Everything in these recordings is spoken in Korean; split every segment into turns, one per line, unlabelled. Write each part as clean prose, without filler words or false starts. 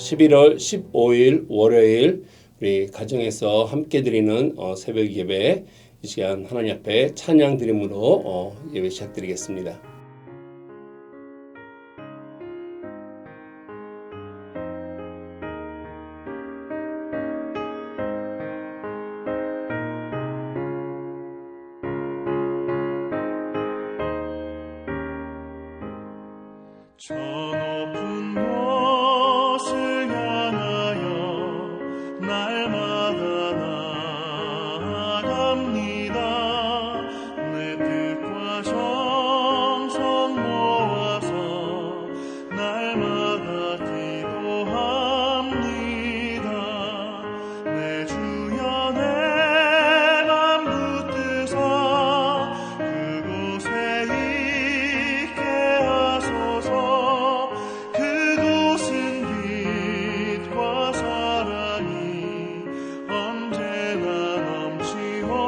11월 15일 월요일 우리 가정에서 함께 드리는 새벽 예배, 이 시간 하나님 앞에 찬양 드림으로 예배 시작드리겠습니다.
저 높은 곳을 향하여 날마다 나아갑니다. 내 뜻과 정성 모아서 날마다 기도합니다. 내 주여 내 맘 붙드사 그곳에 있게 하소서. 그곳은 빛과 사랑이 언제나 넘치옵니다.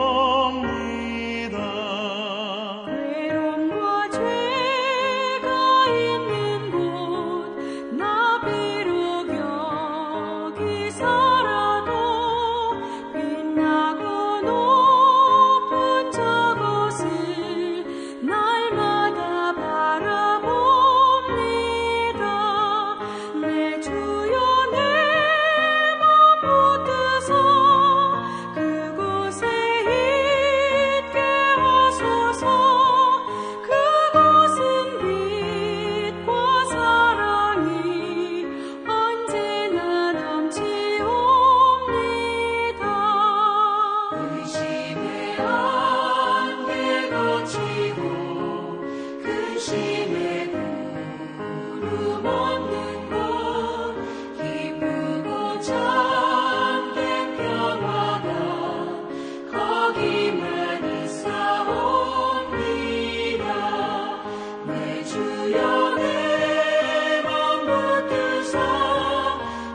외로움과 죄가 있는 곳 나 비록 여기 살아도 빛나고 높은 저곳을 날마다 바라봅니다. 내 주여 내 맘 붙드사 그곳에 있게 하소서. 그곳은 빛과 사랑이 언제나 넘치옵니다. 의심의 안개 거치고 근심의 구름 없는 곳 기쁘고 참된 평화가 거기만 있사옵니다. 내 주여 내 맘 붙드사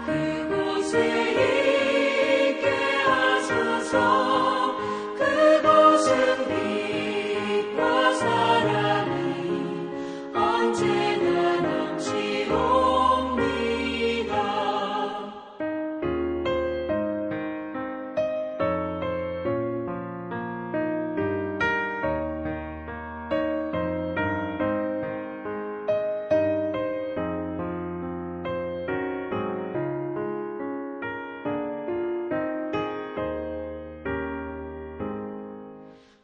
그곳에 있게 하소서. 그곳은 빛과 사랑이 언제나 넘치옵니다.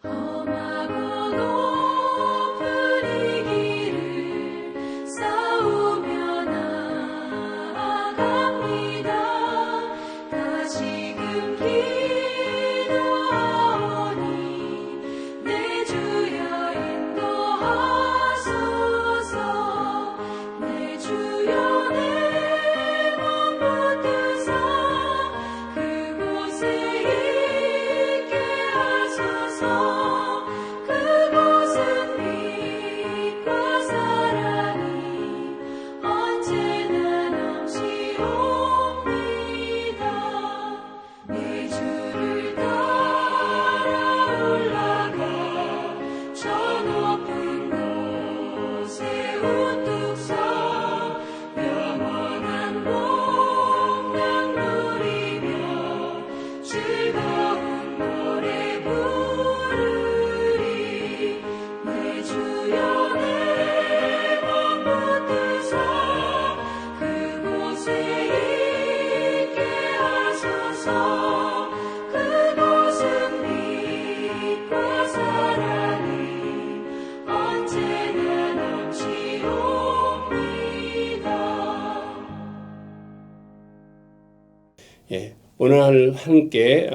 험하고 높은 이 길을 싸우며 나아갑니다. 다시금 기도하오니 내 주여 인도하소서. 내 주여 내 맘 붙드사 그곳에 있게 하소서. 그곳은 빛과 사랑이 언제나 넘치옵니다. 내 주를 따라 올라가 저 높은 곳에 우뚝 서 영원한 복락 누리며 즐거운 노래 부르리. 내 주여 내 맘 붙드사 그곳에 있게 하소서. 그곳은 빛과 사랑이 언제나 넘치옵니다.
오늘 함께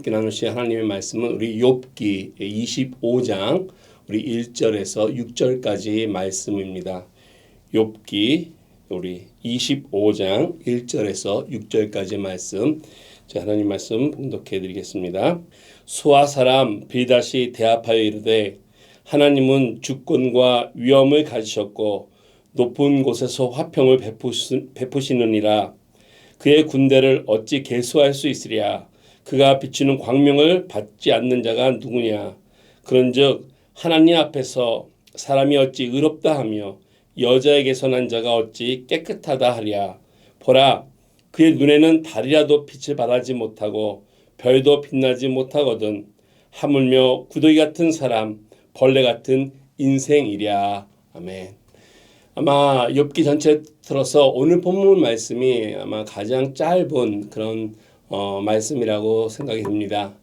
나누실 하나님의 말씀은 우리 욥기 25장 우리 1절에서 6절까지 말씀입니다. 욥기 우리 25장 1절에서 6절까지 말씀, 자, 하나님 말씀 봉독해 드리겠습니다. 수아 사람 빌닷이 대합하여 이르되 하나님은 주권과 위엄을 가지셨고 높은 곳에서 화평을 베푸시느니라. 그의 군대를 어찌 계수할 수 있으랴. 그가 비추는 광명을 받지 않는 자가 누구냐. 그런즉 하나님 앞에서 사람이 어찌 의롭다 하며 여자에게서 난 자가 어찌 깨끗하다 하랴. 보라, 그의 눈에는 달이라도 빛을 발하지 못하고 별도 빛나지 못하거든. 하물며 구더기 같은 사람, 벌레 같은 인생이랴. 아멘. 아마 욥기 전체 들어서 오늘 본문 말씀이 아마 가장 짧은 그런 말씀이라고 생각이 듭니다.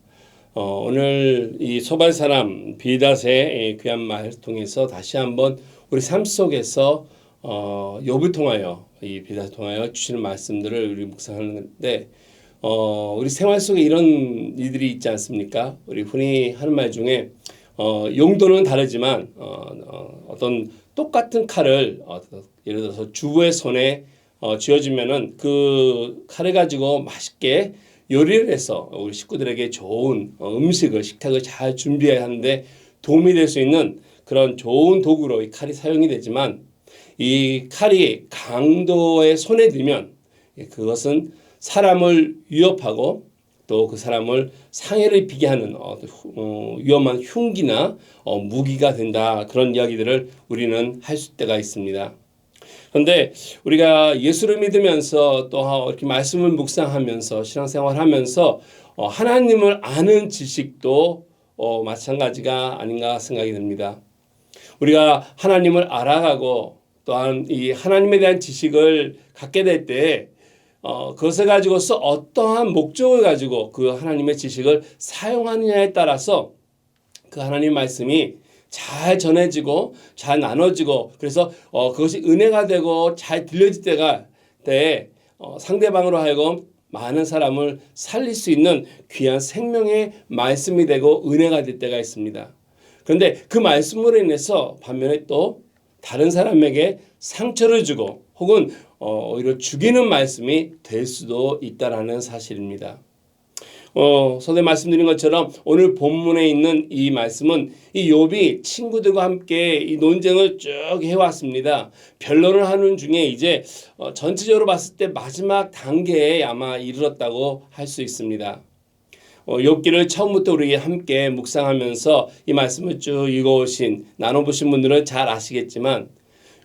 오늘 이 소발 사람 빌닷의 귀한 말을 통해서 다시 한번 우리 삶 속에서 욥을 통하여 이 빌닷을 통하여 주시는 말씀들을 우리 묵상하는데 우리 생활 속에 이런 일들이 있지 않습니까? 우리 흔히 하는 말 중에 용도는 다르지만 어떤 똑같은 칼을 예를 들어서 주부의 손에 쥐어주면은 그 칼을 가지고 맛있게 요리를 해서 우리 식구들에게 좋은 음식을 식탁을 잘 준비해야 하는데 도움이 될 수 있는 그런 좋은 도구로 이 칼이 사용이 되지만 이 칼이 강도의 손에 들면 그것은 사람을 위협하고 또 그 사람을 상해를 입히게 하는 위험한 흉기나 무기가 된다. 그런 이야기들을 우리는 할 때가 있습니다. 그런데 우리가 예수를 믿으면서 또 이렇게 말씀을 묵상하면서 신앙생활하면서 하나님을 아는 지식도 마찬가지가 아닌가 생각이 듭니다. 우리가 하나님을 알아가고 또한 이 하나님에 대한 지식을 갖게 될 때 그것을 가지고서 어떠한 목적을 가지고 그 하나님의 지식을 사용하느냐에 따라서 그 하나님 말씀이 잘 전해지고 잘 나눠지고 그래서 그것이 은혜가 되고 잘 들려질 때가 상대방으로 하여금 많은 사람을 살릴 수 있는 귀한 생명의 말씀이 되고 은혜가 될 때가 있습니다. 그런데 그 말씀으로 인해서 반면에 또 다른 사람에게 상처를 주고 혹은 오히려 죽이는 말씀이 될 수도 있다라는 사실입니다. 서두에 말씀드린 것처럼 오늘 본문에 있는 이 말씀은 이 욥이 친구들과 함께 이 논쟁을 쭉 해왔습니다. 변론을 하는 중에 이제 전체적으로 봤을 때 마지막 단계에 아마 이르렀다고 할 수 있습니다. 욥기를 처음부터 우리 함께 묵상하면서 이 말씀을 쭉 읽어오신 나눠보신 분들은 잘 아시겠지만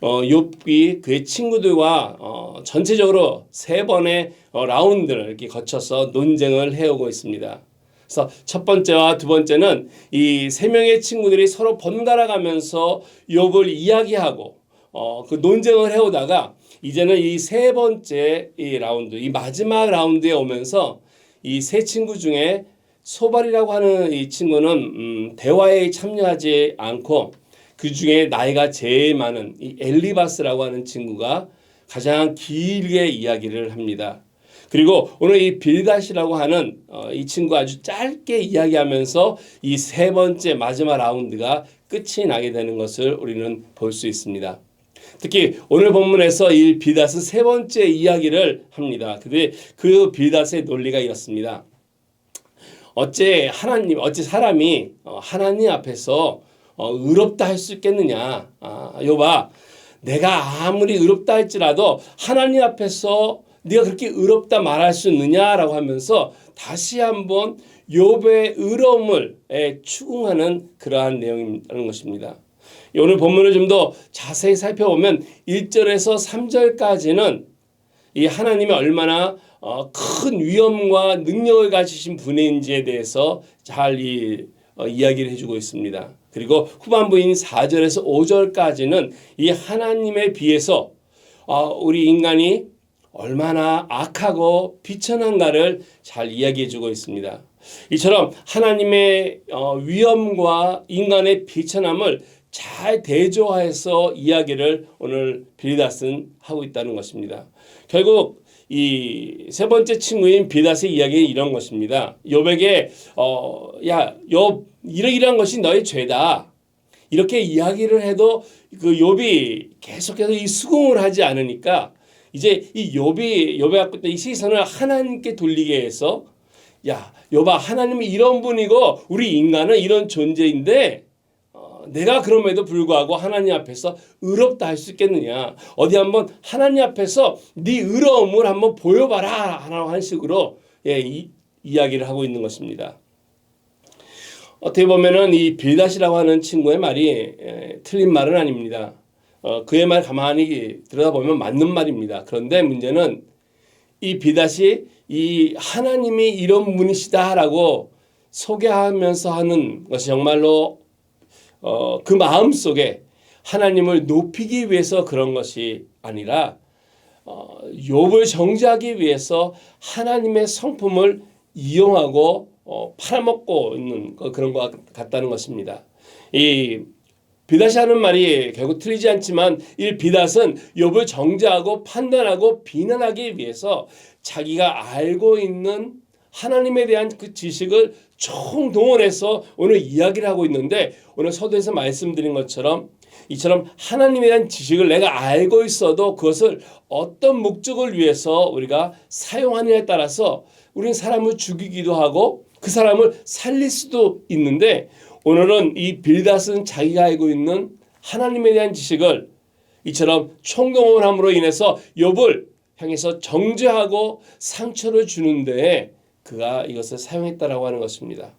욥이 그의 친구들과 전체적으로 3번의 라운드를 이렇게 거쳐서 논쟁을 해오고 있습니다. 그래서 첫 번째와 두 번째는 이 3명의 친구들이 서로 번갈아 가면서 욥을 이야기하고 그 논쟁을 해오다가 이제는 이 3번째 이 라운드, 이 마지막 라운드에 오면서 이 3 친구 중에 소발이라고 하는 이 친구는 대화에 참여하지 않고 그 중에 나이가 제일 많은 이 엘리바스라고 하는 친구가 가장 길게 이야기를 합니다. 그리고 오늘 이 빌닷이라고 하는 이 친구 아주 짧게 이야기하면서 이 3번째 마지막 라운드가 끝이 나게 되는 것을 우리는 볼 수 있습니다. 특히 오늘 본문에서 이 빌닷은 3번째 이야기를 합니다. 근데 그 빌닷의 논리가 이렇습니다. 어째 사람이 하나님 앞에서 의롭다 할 수 있겠느냐. 욥아, 내가 아무리 의롭다 할지라도 하나님 앞에서 네가 그렇게 의롭다 말할 수 있느냐라고 하면서 다시 한번 욥의 의로움을 추궁하는 그러한 내용이라는 것입니다. 오늘 본문을 좀 더 자세히 살펴보면 1절에서 3절까지는 이 하나님이 얼마나 큰 위엄과 능력을 가지신 분인지에 대해서 잘 이야기를 해주고 있습니다. 그리고 후반부인 4절에서 5절까지는 이 하나님에 비해서 우리 인간이 얼마나 악하고 비천한가를 잘 이야기해주고 있습니다. 이처럼 하나님의 위엄과 인간의 비천함을 잘 대조해서 이야기를 오늘 빌닷은 하고 있다는 것입니다. 결국 이 3번째 친구인 빌닷의 이야기는 이런 것입니다. 욥에게 야, 욥 이러이러한 것이 너의 죄다. 이렇게 이야기를 해도 그 욥이 계속해서 이 수긍을 하지 않으니까 이제 이 욥이 갖고 있던 이 시선을 하나님께 돌리게 해서 야, 욥아, 하나님이 이런 분이고 우리 인간은 이런 존재인데 내가 그럼에도 불구하고 하나님 앞에서 의롭다 할 수 있겠느냐. 어디 한번 하나님 앞에서 네 의로움을 한번 보여봐라 하는 식으로 이야기를 하고 있는 것입니다. 어떻게 보면은 이 빌닷이라고 하는 친구의 말이 틀린 말은 아닙니다. 그의 말 가만히 들여다보면 맞는 말입니다. 그런데 문제는 이 비닷이 이 하나님이 이런 분이시다라고 소개하면서 하는 것이 정말로 그 마음 속에 하나님을 높이기 위해서 그런 것이 아니라 욥을 정죄하기 위해서 하나님의 성품을 이용하고 팔아먹고 있는 그런 것 같다는 것입니다. 이 비닷이 하는 말이 결국 틀리지 않지만 이 비닷은 욥을 정죄하고 판단하고 비난하기 위해서 자기가 알고 있는 하나님에 대한 그 지식을 총동원해서 오늘 이야기를 하고 있는데, 오늘 서두에서 말씀드린 것처럼 이처럼 하나님에 대한 지식을 내가 알고 있어도 그것을 어떤 목적을 위해서 우리가 사용하느냐에 따라서 우리는 사람을 죽이기도 하고 그 사람을 살릴 수도 있는데, 오늘은 이 빌닷은 자기가 알고 있는 하나님에 대한 지식을 이처럼 총동원함으로 인해서 욥을 향해서 정죄하고 상처를 주는데 그가 이것을 사용했다라고 하는 것입니다.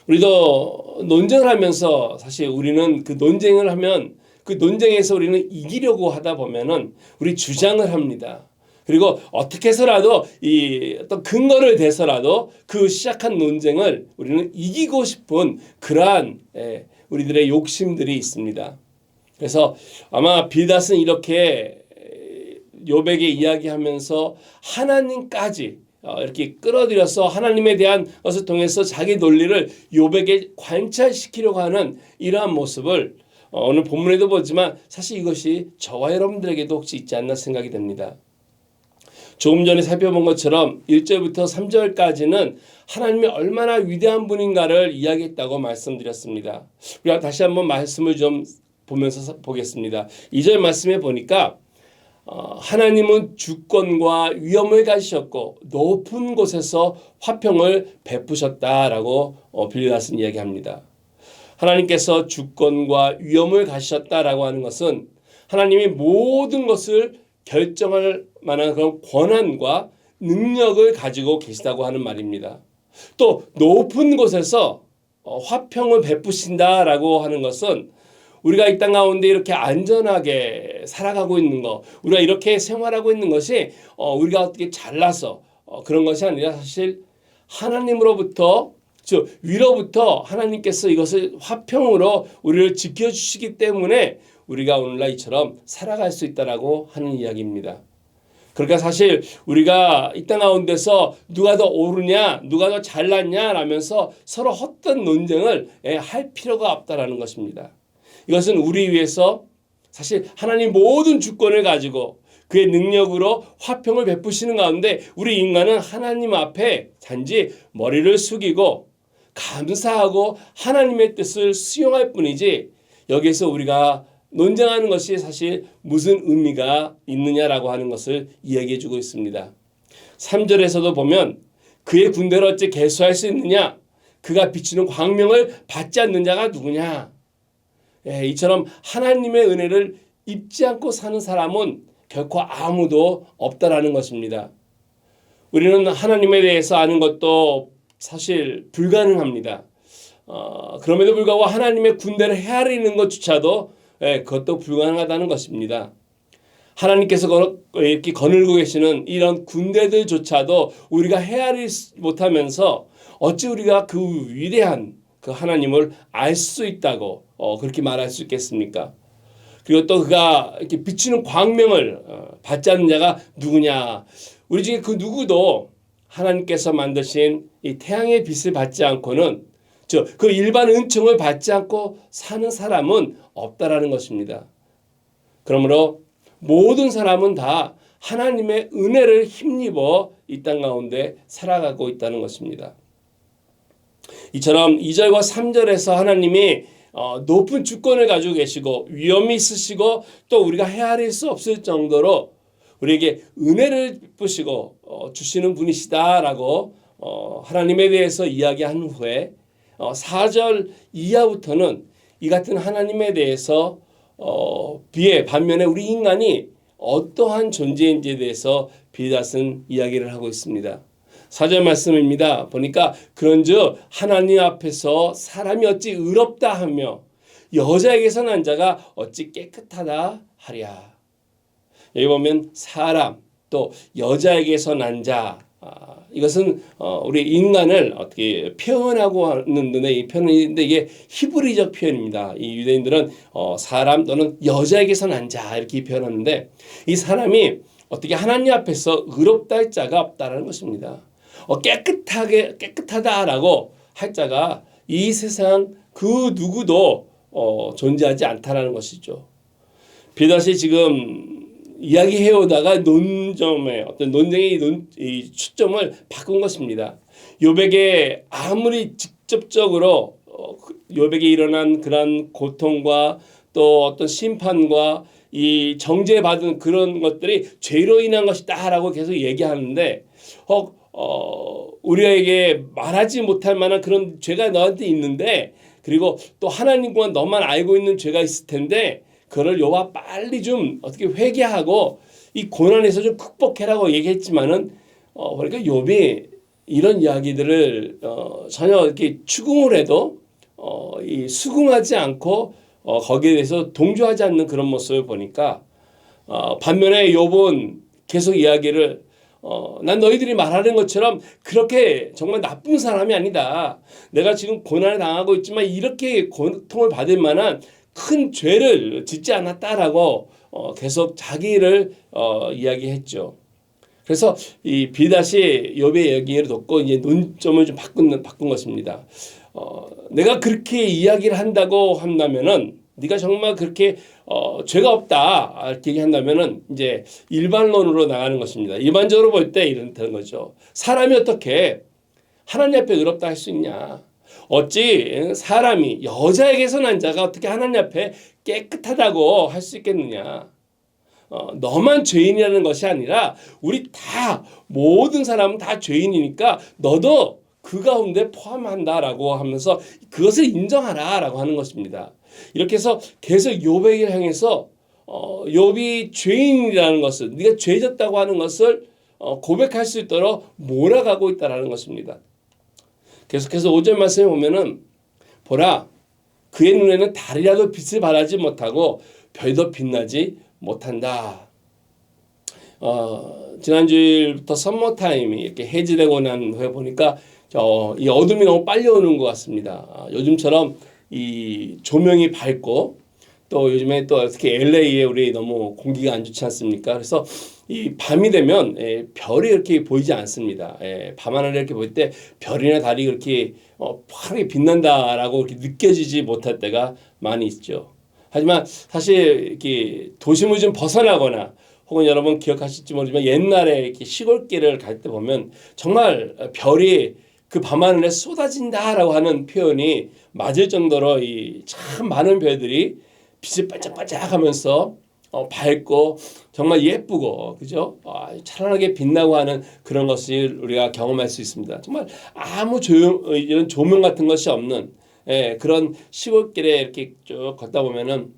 우리도 논쟁을 하면서 사실 우리는 그 논쟁을 하면 그 논쟁에서 우리는 이기려고 하다 보면은 우리 주장을 합니다. 그리고 어떻게 해서라도 이 어떤 근거를 대서라도 그 시작한 논쟁을 우리는 이기고 싶은 그러한 우리들의 욕심들이 있습니다. 그래서 아마 빌닷은 이렇게 욥에게 이야기하면서 하나님까지 이렇게 끌어들여서 하나님에 대한 것을 통해서 자기 논리를 욥에게 관찰시키려고 하는 이러한 모습을 오늘 본문에도 보지만 사실 이것이 저와 여러분들에게도 혹시 있지 않나 생각이 됩니다. 조금 전에 살펴본 것처럼 1절부터 3절까지는 하나님이 얼마나 위대한 분인가를 이야기했다고 말씀드렸습니다. 우리가 다시 한번 말씀을 좀 보면서 보겠습니다. 2절 말씀에 보니까 하나님은 주권과 위엄을 가지셨고 높은 곳에서 화평을 베푸셨다라고 빌닷은 이야기합니다. 하나님께서 주권과 위엄을 가지셨다라고 하는 것은 하나님이 모든 것을 결정할 만한 그런 권한과 능력을 가지고 계시다고 하는 말입니다. 또 높은 곳에서 화평을 베푸신다라고 하는 것은 우리가 이 땅 가운데 이렇게 안전하게 살아가고 있는 것, 우리가 이렇게 생활하고 있는 것이 우리가 어떻게 잘나서 그런 것이 아니라 사실 하나님으로부터 즉 위로부터 하나님께서 이것을 화평으로 우리를 지켜주시기 때문에 우리가 오늘날 이처럼 살아갈 수 있다라고 하는 이야기입니다. 그러니까 사실 우리가 이 땅 가운데서 누가 더 옳으냐, 누가 더 잘났냐 라면서 서로 헛된 논쟁을 할 필요가 없다라는 것입니다. 이것은 우리 위해서 사실 하나님 모든 주권을 가지고 그의 능력으로 화평을 베푸시는 가운데 우리 인간은 하나님 앞에 단지 머리를 숙이고 감사하고 하나님의 뜻을 수용할 뿐이지 여기에서 우리가 논쟁하는 것이 사실 무슨 의미가 있느냐라고 하는 것을 이야기해 주고 있습니다. 3절에서도 보면 그의 군대를 어찌 계수할 수 있느냐, 그가 비추는 광명을 받지 않는 자가 누구냐. 이처럼 하나님의 은혜를 입지 않고 사는 사람은 결코 아무도 없다라는 것입니다. 우리는 하나님에 대해서 아는 것도 사실 불가능합니다. 그럼에도 불구하고 하나님의 군대를 헤아리는 것조차도 그것도 불가능하다는 것입니다. 하나님께서 이렇게 거느리고 계시는 이런 군대들조차도 우리가 헤아리지 못하면서 어찌 우리가 그 위대한 그 하나님을 알 수 있다고 그렇게 말할 수 있겠습니까? 그리고 또 그가 이렇게 비추는 광명을 받지 않는 자가 누구냐? 우리 중에 그 누구도 하나님께서 만드신 이 태양의 빛을 받지 않고는 그 일반 은총을 받지 않고 사는 사람은 없다라는 것입니다. 그러므로 모든 사람은 다 하나님의 은혜를 힘입어 이 땅 가운데 살아가고 있다는 것입니다. 이처럼 2절과 3절에서 하나님이 높은 주권을 가지고 계시고 위엄이 있으시고 또 우리가 헤아릴 수 없을 정도로 우리에게 은혜를 베푸시고 주시는 분이시다라고 하나님에 대해서 이야기한 후에 4절 이하부터는 이 같은 하나님에 대해서 반면에 우리 인간이 어떠한 존재인지에 대해서 빌닷은 이야기를 하고 있습니다. 4절 말씀입니다. 보니까 그런즉 하나님 앞에서 사람이 어찌 의롭다 하며 여자에게서 난 자가 어찌 깨끗하다 하랴. 여기 보면 사람, 또 여자에게서 난 자. 이것은 우리 인간을 어떻게 표현하고 하는 이 표현인데 이게 히브리적 표현입니다. 이 유대인들은 사람 또는 여자에게서 난 자 이렇게 표현하는데 이 사람이 어떻게 하나님 앞에서 의롭다 할 자가 없다라는 것입니다. 깨끗하다라고 할 자가 이 세상 그 누구도 존재하지 않다라는 것이죠. 비다시 지금 이야기해 오다가 논점의 어떤 논쟁의 이 추점을 바꾼 것입니다. 욥에게 아무리 직접적으로 욥에게 일어난 그런 고통과 또 어떤 심판과 이 정죄받은 그런 것들이 죄로 인한 것이다라고 계속 얘기하는데 우리에게 말하지 못할 만한 그런 죄가 너한테 있는데 그리고 또 하나님과 너만 알고 있는 죄가 있을 텐데 그를 욥아 빨리 좀 어떻게 회개하고 이 고난에서 좀 극복해라고 얘기했지만은 그러니까 욥이 이런 이야기들을 전혀 이렇게 추궁을 해도 이 수긍하지 않고 거기에 대해서 동조하지 않는 그런 모습을 보니까 반면에 욥은 계속 이야기를 난 너희들이 말하는 것처럼 그렇게 정말 나쁜 사람이 아니다. 내가 지금 고난을 당하고 있지만 이렇게 고통을 받을 만한 큰 죄를 짓지 않았다라고 계속 자기를 이야기했죠. 그래서 이 비다시 욥의 얘기를 듣고 이제 논점을 좀 바꾼 것입니다. 내가 그렇게 이야기를 한다고 한다면은 네가 정말 그렇게 죄가 없다 이렇게 얘기한다면은 이제 일반론으로 나가는 것입니다. 일반적으로 볼 때 이런다는 거죠. 사람이 어떻게 하나님 앞에 의롭다 할 수 있냐? 어찌 사람이 여자에게서 난 자가 어떻게 하나님 앞에 깨끗하다고 할 수 있겠느냐? 너만 죄인이라는 것이 아니라 우리 다 모든 사람은 다 죄인이니까 너도 그 가운데 포함한다라고 하면서 그것을 인정하라라고 하는 것입니다. 이렇게 해서 계속 욥에게 향해서 욥이 죄인이라는 것을 네가 죄졌다고 하는 것을 고백할 수 있도록 몰아가고 있다라는 것입니다. 계속해서 5절 말씀에 보면은 보라 그의 눈에는 달이라도 빛을 발하지 못하고 별도 빛나지 못한다. 지난주일부터 썸머타임이 이렇게 해지되고 난 후에 보니까 이 어둠이 너무 빨리 오는 것 같습니다. 요즘처럼 이 조명이 밝고 또 요즘에 또 특히 LA에 우리 너무 공기가 안 좋지 않습니까? 그래서 이 밤이 되면 별이 이렇게 보이지 않습니다. 밤하늘에 이렇게 볼 때 별이나 달이 그렇게 파랗게 빛난다라고 이렇게 느껴지지 못할 때가 많이 있죠. 하지만 사실 이렇게 도심을 좀 벗어나거나 혹은 여러분 기억하실지 모르지만 옛날에 이렇게 시골길을 갈 때 보면 정말 별이 그 밤하늘에 쏟아진다라고 하는 표현이 맞을 정도로 이 참 많은 별들이 빛을 반짝반짝하면서 밝고 정말 예쁘고 그죠? 찬란하게 빛나고 하는 그런 것을 우리가 경험할 수 있습니다. 정말 아무 이런 조명 같은 것이 없는 그런 시골길에 이렇게 쭉 걷다 보면은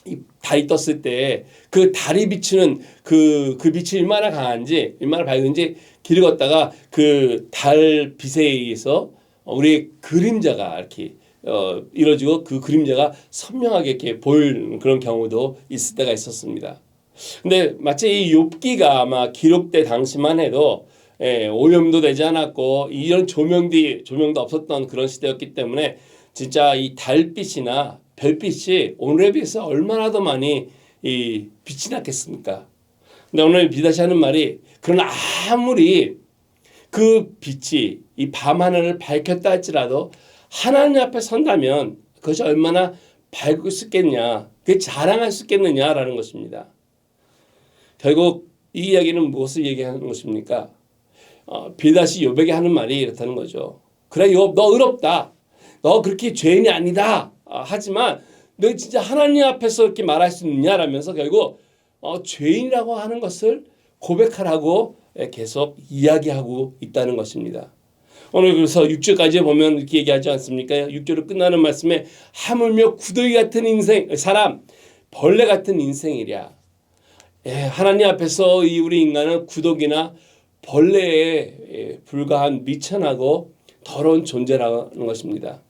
이 달이 떴을 때 그 달이 비치는 그 빛이 얼마나 강한지 얼마나 밝은지 길을 걷다가 그 달 빛에 의해서 우리의 그림자가 이렇게 이루어지고 그 그림자가 선명하게 이렇게 보일 그런 경우도 있을 때가 있었습니다. 근데 마치 이 욥기가 아마 기록될 당시만 해도 오염도 되지 않았고 이런 조명도 없었던 그런 시대였기 때문에 진짜 이 달빛이나 별빛이 오늘에 비해서 얼마나 더 많이 이 빛이 났겠습니까? 근데 오늘 비다시 하는 말이 그러나 아무리 그 빛이 이 밤하늘을 밝혔다 할지라도 하나님 앞에 선다면 그것이 얼마나 밝을 수 있겠냐, 그게 자랑할 수 있겠느냐라는 것입니다. 결국 이 이야기는 무엇을 얘기하는 것입니까? 비다시 욥에게 하는 말이 이렇다는 거죠. 그래 욥 너 의롭다. 너 그렇게 죄인이 아니다. 하지만 너 진짜 하나님 앞에서 이렇게 말할 수 있느냐라면서 결국 죄인이라고 하는 것을 고백하라고 계속 이야기하고 있다는 것입니다. 오늘 그래서 6절까지 보면 이렇게 얘기하지 않습니까? 6절로 끝나는 말씀에 하물며 구더기 같은 인생, 사람, 벌레 같은 인생이랴. 하나님 앞에서 우리 인간은 구더기나 벌레에 불과한 미천하고 더러운 존재라는 것입니다.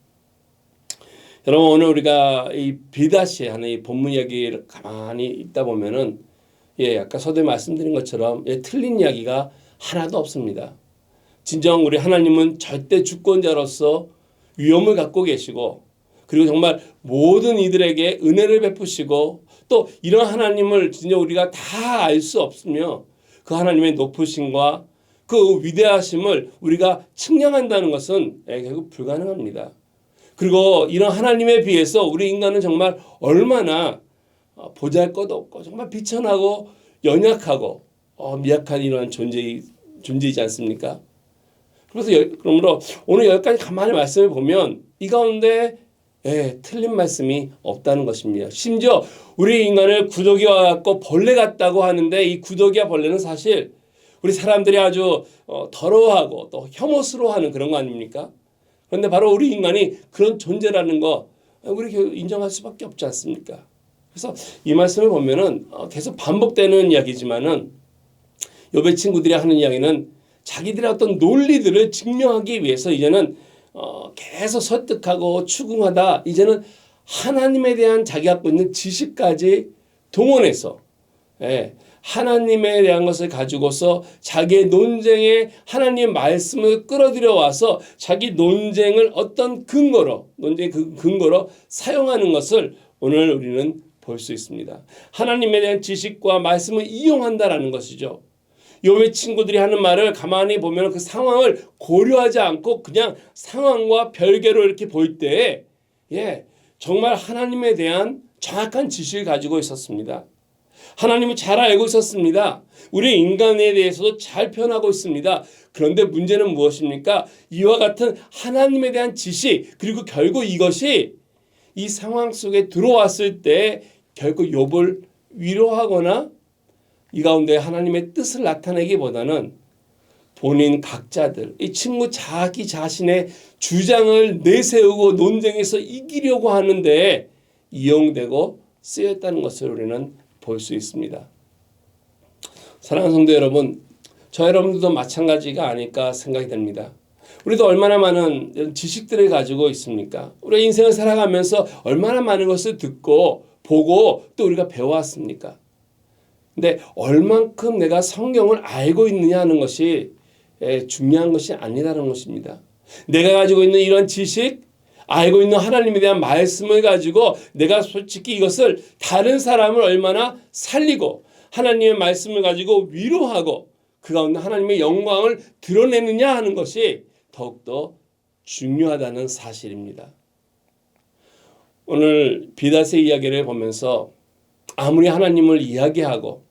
여러분 오늘 우리가 이 비다시 하는 이 본문 이야기를 가만히 읽다 보면은 아까 서두에 말씀드린 것처럼 틀린 이야기가 하나도 없습니다. 진정 우리 하나님은 절대 주권자로서 위엄을 갖고 계시고, 그리고 정말 모든 이들에게 은혜를 베푸시고, 또 이런 하나님을 진짜 우리가 다 알 수 없으며 그 하나님의 높으심과 그 위대하심을 우리가 측량한다는 것은 결국 불가능합니다. 그리고 이런 하나님에 비해서 우리 인간은 정말 얼마나 보잘것없고 정말 비천하고 연약하고 미약한 이러한 존재이지 않습니까? 그러므로 오늘 여기까지 가만히 말씀을 보면 이 가운데 틀린 말씀이 없다는 것입니다. 심지어 우리 인간을 구더기와 같고 벌레 같다고 하는데, 이 구더기와 벌레는 사실 우리 사람들이 아주 더러워하고 또 혐오스러워하는 그런 거 아닙니까? 그런데 바로 우리 인간이 그런 존재라는 거 우리 인정할 수밖에 없지 않습니까? 그래서 이 말씀을 보면은 계속 반복되는 이야기지만은 욥의 친구들이 하는 이야기는 자기들의 어떤 논리들을 증명하기 위해서 이제는 계속 설득하고 추궁하다 이제는 하나님에 대한 자기 갖고 있는 지식까지 동원해서 하나님에 대한 것을 가지고서 자기의 논쟁에 하나님의 말씀을 끌어들여 와서 자기 논쟁을 어떤 논쟁의 근거로 사용하는 것을 오늘 우리는 볼 수 있습니다. 하나님에 대한 지식과 말씀을 이용한다라는 것이죠. 욥의 친구들이 하는 말을 가만히 보면 그 상황을 고려하지 않고 그냥 상황과 별개로 이렇게 볼 때에 정말 하나님에 대한 정확한 지식을 가지고 있었습니다. 하나님을 잘 알고 있었습니다. 우리 인간에 대해서도 잘 표현하고 있습니다. 그런데 문제는 무엇입니까? 이와 같은 하나님에 대한 지식, 그리고 결국 이것이 이 상황 속에 들어왔을 때 결국 욥을 위로하거나 이 가운데 하나님의 뜻을 나타내기보다는 본인 각자들, 이 친구 자기 자신의 주장을 내세우고 논쟁에서 이기려고 하는데 이용되고 쓰였다는 것을 우리는 볼 수 있습니다. 사랑하는 성도 여러분, 저 여러분들도 마찬가지가 아닐까 생각이 됩니다. 우리도 얼마나 많은 이런 지식들을 가지고 있습니까? 우리 인생을 살아가면서 얼마나 많은 것을 듣고 보고 또 우리가 배워왔습니까? 근데 얼만큼 내가 성경을 알고 있느냐 하는 것이 중요한 것이 아니라는 것입니다. 내가 가지고 있는 이런 지식, 알고 있는 하나님에 대한 말씀을 가지고 내가 솔직히 이것을 다른 사람을 얼마나 살리고 하나님의 말씀을 가지고 위로하고 그 가운데 하나님의 영광을 드러내느냐 하는 것이 더욱더 중요하다는 사실입니다. 오늘 비닷의 이야기를 보면서 아무리 하나님을 이야기하고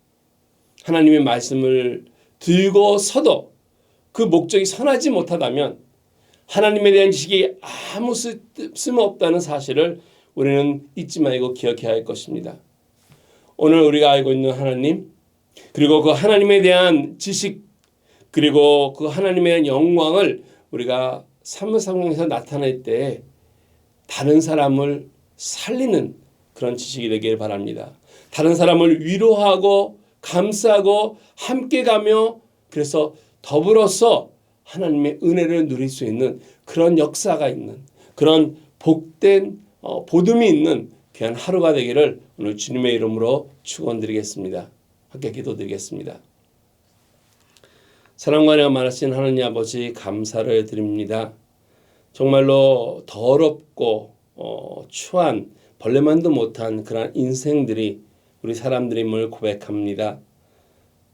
하나님의 말씀을 들고 서도 그 목적이 선하지 못하다면 하나님에 대한 지식이 아무 쓸모없다는 사실을 우리는 잊지 말고 기억해야 할 것입니다. 오늘 우리가 알고 있는 하나님, 그리고 그 하나님에 대한 지식, 그리고 그 하나님에 대한 영광을 우리가 삶의 상황에서 나타낼 때 다른 사람을 살리는 그런 지식이 되길 바랍니다. 다른 사람을 위로하고 감싸고 함께 가며 그래서 더불어서 하나님의 은혜를 누릴 수 있는 그런 역사가 있는 그런 복된 보듬이 있는 귀한 하루가 되기를 오늘 주님의 이름으로 축원드리겠습니다. 함께 기도드리겠습니다. 사랑과 은혜가 많으신 하나님 아버지 감사를 드립니다. 정말로 더럽고 추한 벌레만도 못한 그런 인생들이 우리 사람들임을 고백합니다.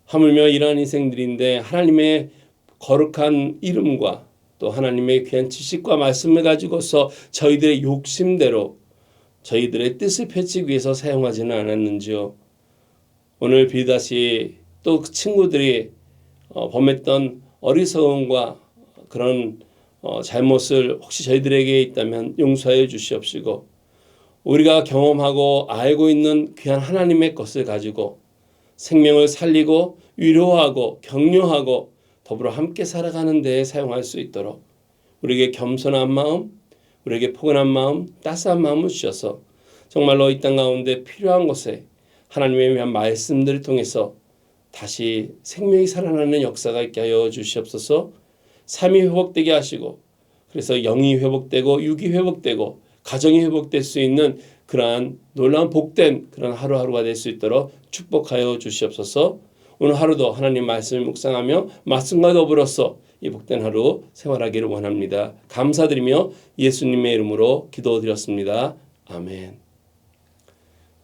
하물며 이러한 인생들인데 하나님의 거룩한 이름과 또 하나님의 귀한 지식과 말씀을 가지고서 저희들의 욕심대로 저희들의 뜻을 펼치기 위해서 사용하지는 않았는지요. 오늘 비다시 또 그 친구들이 범했던 어리석음과 그런 잘못을 혹시 저희들에게 있다면 용서하여 주시옵시고 우리가 경험하고 알고 있는 귀한 하나님의 것을 가지고 생명을 살리고 위로하고 격려하고 더불어 함께 살아가는 데에 사용할 수 있도록 우리에게 겸손한 마음, 우리에게 포근한 마음, 따스한 마음을 주셔서 정말로 이 땅 가운데 필요한 곳에 하나님의 위한 말씀들을 통해서 다시 생명이 살아나는 역사가 있게 하여 주시옵소서. 삶이 회복되게 하시고 그래서 영이 회복되고 육이 회복되고 가정이 회복될 수 있는 그러한 놀라운 복된 그런 하루하루가 될 수 있도록 축복하여 주시옵소서. 오늘 하루도 하나님 말씀을 묵상하며 말씀과 더불어서 이 복된 하루 생활하기를 원합니다. 감사드리며 예수님의 이름으로 기도드렸습니다. 아멘.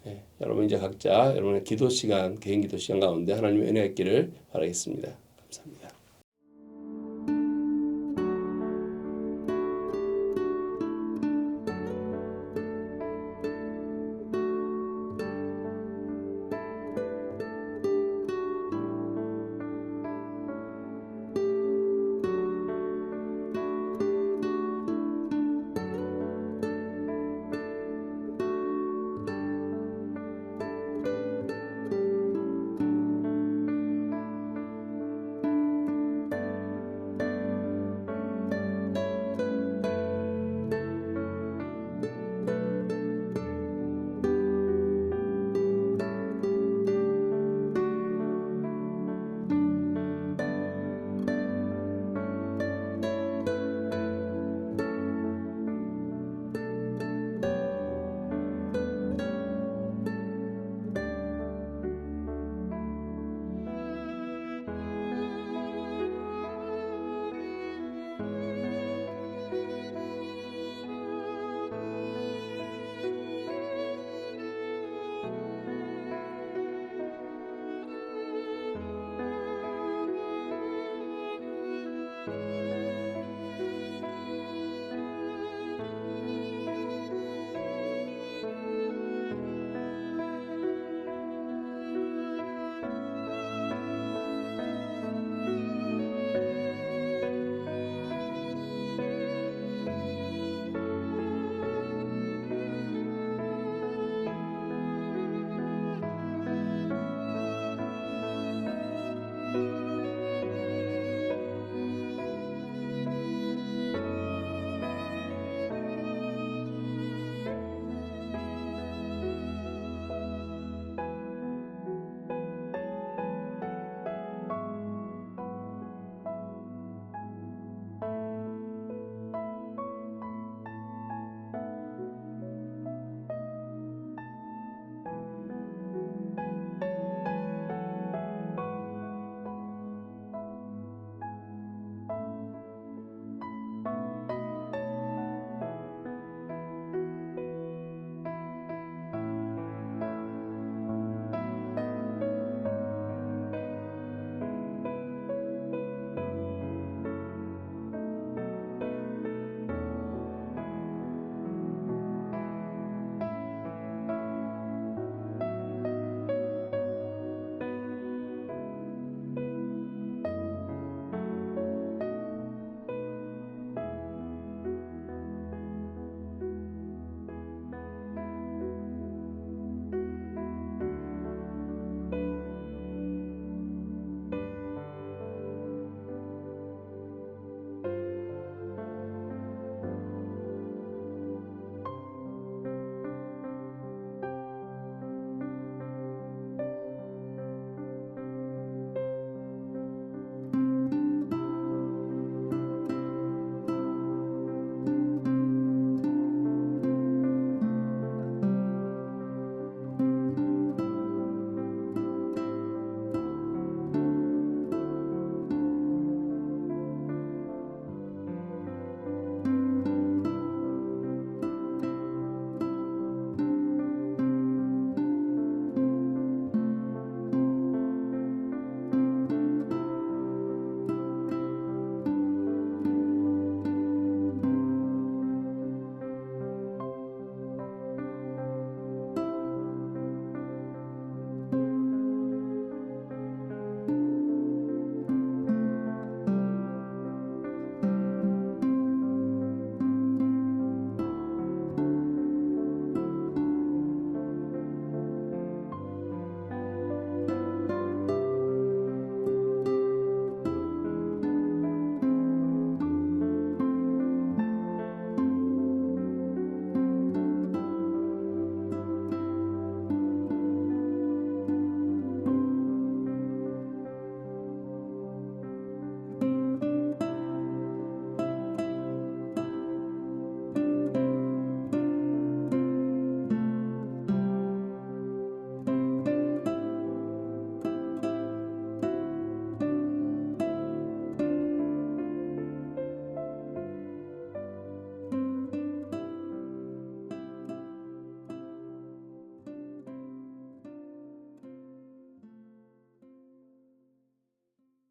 네, 여러분 이제 각자 여러분의 기도 시간, 개인 기도 시간 가운데 하나님의 은혜가 있기를 바라겠습니다. 감사합니다.